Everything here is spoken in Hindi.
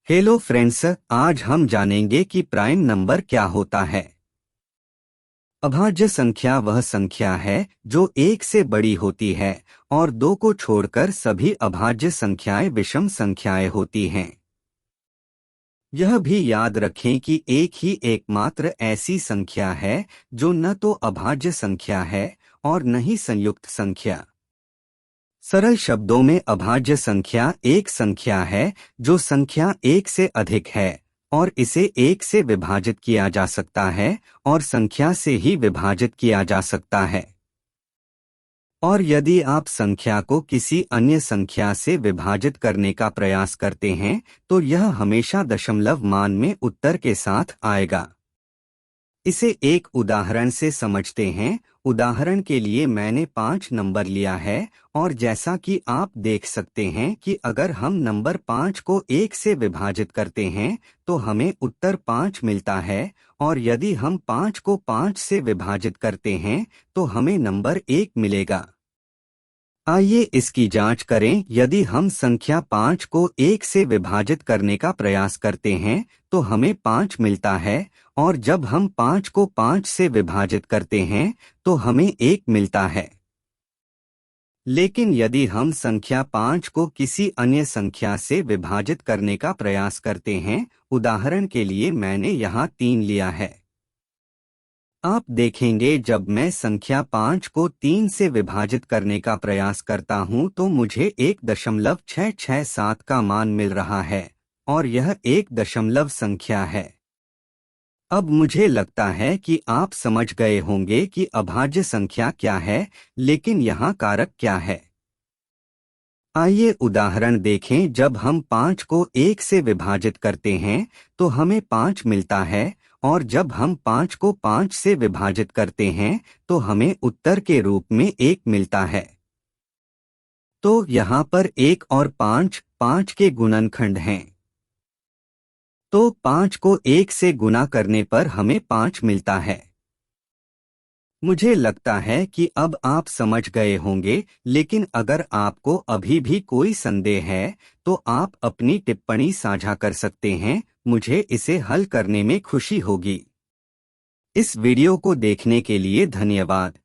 हेलो फ्रेंड्स, आज हम जानेंगे कि प्राइम नंबर क्या होता है। अभाज्य संख्या वह संख्या है जो एक से बड़ी होती है और दो को छोड़कर सभी अभाज्य संख्याएं विषम संख्याएं होती हैं। यह भी याद रखें कि एक ही एकमात्र ऐसी संख्या है जो न तो अभाज्य संख्या है और न ही संयुक्त संख्या। सरल शब्दों में अभाज्य संख्या एक संख्या है जो संख्या एक से अधिक है और इसे एक से विभाजित किया जा सकता है और संख्या से ही विभाजित किया जा सकता है। और यदि आप संख्या को किसी अन्य संख्या से विभाजित करने का प्रयास करते हैं तो यह हमेशा दशमलव मान में उत्तर के साथ आएगा। इसे एक उदाहरण से समझते हैं। उदाहरण के लिए मैंने 5 नंबर लिया है और जैसा कि आप देख सकते हैं कि अगर हम नंबर 5 को 1 से विभाजित करते हैं तो हमें उत्तर 5 मिलता है और यदि हम 5 को 5 से विभाजित करते हैं तो हमें नंबर 1 मिलेगा। आइए इसकी जांच करें। यदि हम संख्या 5 को 1 से विभाजित करने का प्रयास करते हैं तो हमें 5 मिलता है और जब हम 5 को 5 से विभाजित करते हैं तो हमें 1 मिलता है। लेकिन यदि हम संख्या 5 को किसी अन्य संख्या से विभाजित करने का प्रयास करते हैं, उदाहरण के लिए मैंने यहाँ 3 लिया है। आप देखेंगे जब मैं संख्या 5 को 3 से विभाजित करने का प्रयास करता हूं तो मुझे 1.667 का मान मिल रहा है और यह एक दशमलव संख्या है। अब मुझे लगता है कि आप समझ गए होंगे कि अभाज्य संख्या क्या है, लेकिन यहाँ कारक क्या है। आइए उदाहरण देखें। जब हम 5 को 1 से विभाजित करते हैं तो हमें 5 मिलता है और जब हम 5 को 5 से विभाजित करते हैं तो हमें उत्तर के रूप में 1 मिलता है। तो यहाँ पर 1 और 5 5 के गुणनखंड हैं। तो 5 को 1 से गुणा करने पर हमें 5 मिलता है। मुझे लगता है कि अब आप समझ गए होंगे, लेकिन अगर आपको अभी भी कोई संदेह है तो आप अपनी टिप्पणी साझा कर सकते हैं। मुझे इसे हल करने में खुशी होगी। इस वीडियो को देखने के लिए धन्यवाद।